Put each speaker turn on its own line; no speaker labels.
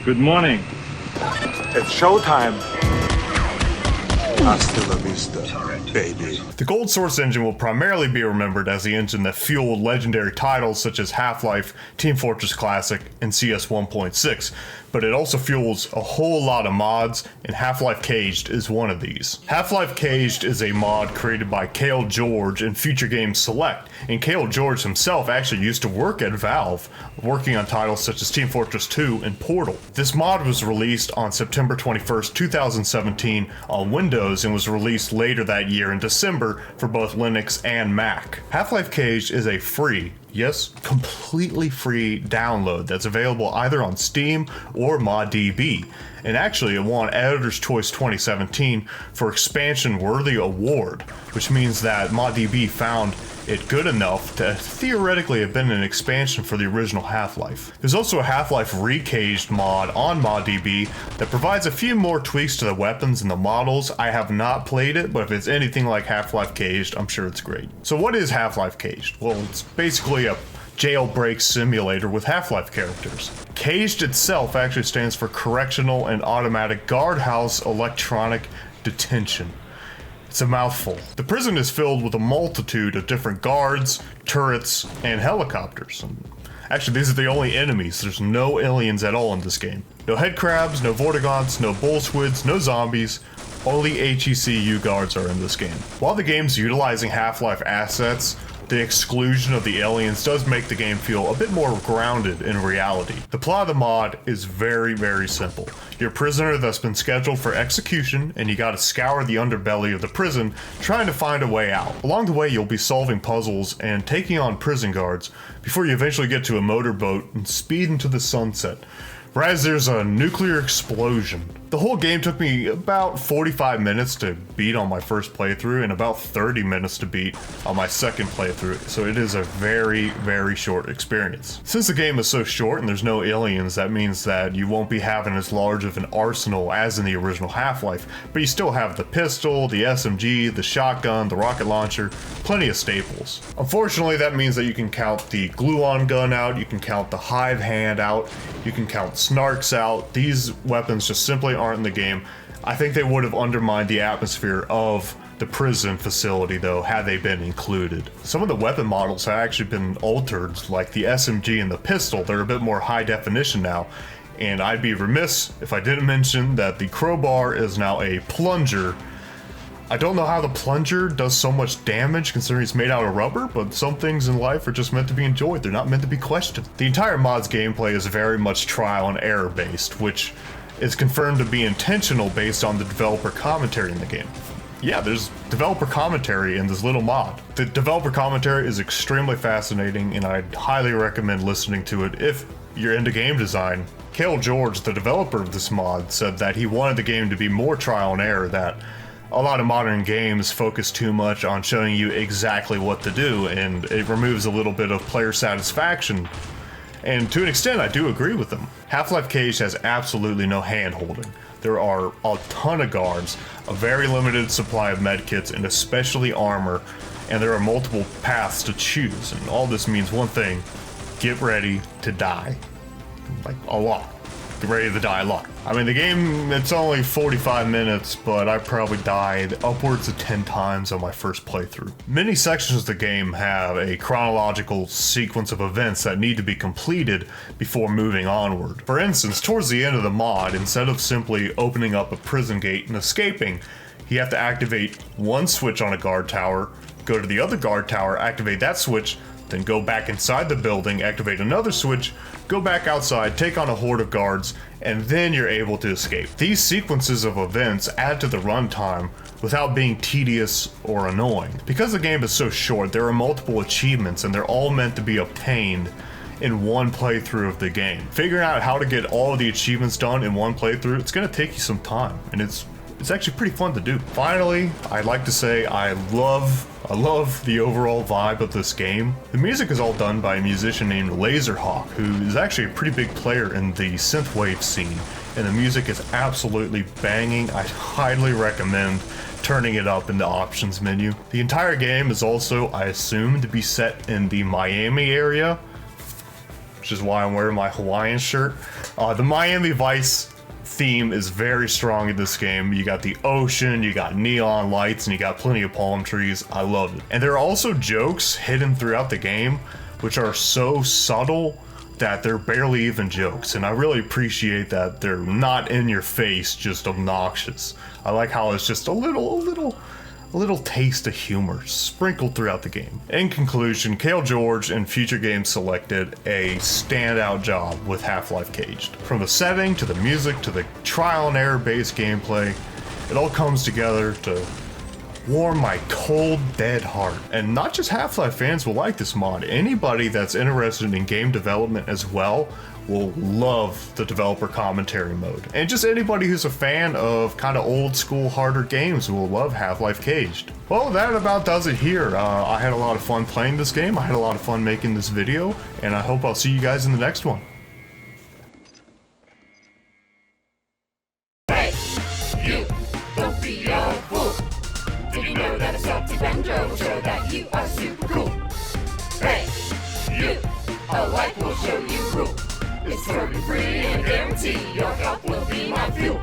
Good morning.
It's showtime.
Hasta la vista, baby.
The Gold Source engine will primarily be remembered as the engine that fueled legendary titles such as Half-Life, Team Fortress Classic, and CS 1.6, but it also fuels a whole lot of mods, and Half-Life C.A.G.E.D is one of these. Half-Life C.A.G.E.D is a mod created by C.A.G.E.D in Future Games Select, and C.A.G.E.D himself actually used to work at Valve, working on titles such as Team Fortress 2 and Portal. This mod was released on September 21st, 2017 on Windows and was released later that year in December for both Linux and Mac. Half-Life C.A.G.E.D is a free, yes, completely free download that's available either on Steam or ModDB. And actually, it won Editor's Choice 2017 for Expansion Worthy Award, which means that ModDB found it good enough to theoretically have been an expansion for the original Half-Life. There's also a Half-Life Re-C.A.G.E.D mod on ModDB that provides a few more tweaks to the weapons and the models. I have not played it, but if it's anything like Half-Life C.A.G.E.D, I'm sure it's great. So what is Half-Life C.A.G.E.D? Well, it's basically a jailbreak simulator with Half-Life characters. C.A.G.E.D itself actually stands for Correctional and Automatic Guardhouse Electronic Detention. It's a mouthful. The prison is filled with a multitude of different guards, turrets, and helicopters. Actually, these are the only enemies. There's no aliens at all in this game. No headcrabs, no vortigaunts, no bullsquids, no zombies. Only HECU guards are in this game. While the game's utilizing Half-Life assets, the exclusion of the aliens does make the game feel a bit more grounded in reality. The plot of the mod is very, very simple. You're a prisoner that's been scheduled for execution, and you gotta scour the underbelly of the prison trying to find a way out. Along the way, you'll be solving puzzles and taking on prison guards before you eventually get to a motorboat and speed into the sunset. Whereas there's a nuclear explosion. The whole game took me about 45 minutes to beat on my first playthrough and about 30 minutes to beat on my second playthrough, so it is a very, very short experience. Since the game is so short and there's no aliens, that means that you won't be having as large of an arsenal as in the original Half-Life, but you still have the pistol, the SMG, the shotgun, the rocket launcher, plenty of staples. Unfortunately, that means that you can count the glue-on gun out, you can count the hive hand out, you can count snarks out. These weapons just simply aren't in the game. I think they would have undermined the atmosphere of the prison facility though had they been included. Some of the weapon models have actually been altered, like the SMG and the pistol. They're a bit more high definition now, and I'd be remiss if I didn't mention that the crowbar is now a plunger. I don't know how the plunger does so much damage considering it's made out of rubber, but some things in life are just meant to be enjoyed. They're not meant to be questioned. The entire mod's gameplay is very much trial and error based, which is confirmed to be intentional based on the developer commentary in the game. Yeah, there's developer commentary in this little mod. The developer commentary is extremely fascinating, and I'd highly recommend listening to it if you're into game design. C.A.G.E.D, the developer of this mod, said that he wanted the game to be more trial and error, that a lot of modern games focus too much on showing you exactly what to do, and it removes a little bit of player satisfaction. And to an extent, I do agree with them. Half-Life C.A.G.E.D has absolutely no hand-holding. There are a ton of guards, a very limited supply of medkits, and especially armor, and there are multiple paths to choose, and all this means one thing: get ready to die. Like, a lot. Get ready to die a lot. I mean, the game, it's only 45 minutes, but I probably died upwards of 10 times on my first playthrough. Many sections of the game have a chronological sequence of events that need to be completed before moving onward. For instance, towards the end of the mod, instead of simply opening up a prison gate and escaping, you have to activate one switch on a guard tower, go to the other guard tower, activate that switch, then go back inside the building, activate another switch, go back outside, take on a horde of guards, and then you're able to escape. These sequences of events add to the runtime without being tedious or annoying. Because the game is so short, there are multiple achievements and they're all meant to be obtained in one playthrough of the game. Figuring out how to get all of the achievements done in one playthrough, it's gonna take you some time, and it's actually pretty fun to do. Finally, I'd like to say I love the overall vibe of this game. The music is all done by a musician named Laserhawk, who is actually a pretty big player in the synthwave scene, and the music is absolutely banging. I highly recommend turning it up in the options menu. The entire game is also, I assume, to be set in the Miami area. which is why I'm wearing my Hawaiian shirt. The Miami Vice theme is very strong in this game. You got the ocean, you got neon lights, and you got plenty of palm trees. I love it. And there are also jokes hidden throughout the game, which are so subtle that they're barely even jokes. And I really appreciate that they're not in your face, just obnoxious. I like how it's just a little taste of humor sprinkled throughout the game. In conclusion, C.A.G.E.D and Future Games selected a standout job with Half-Life C.A.G.E.D. From the setting, to the music, to the trial and error based gameplay, it all comes together to warm my cold, dead heart. And not just Half-Life fans will like this mod. Anybody that's interested in game development as well will love the developer commentary mode. And just anybody who's a fan of kind of old school, harder games will love Half-Life C.A.G.E.D. Well, that about does it here. I had a lot of fun playing this game. I had a lot of fun making this video, and I hope I'll see you guys in the next one.
Hey, you, don't be a fool. Did you know that a salty Bendro will show that you are super cool? Hey, you, a light will show you rule. It's totally free and guarantee your help will be my fuel.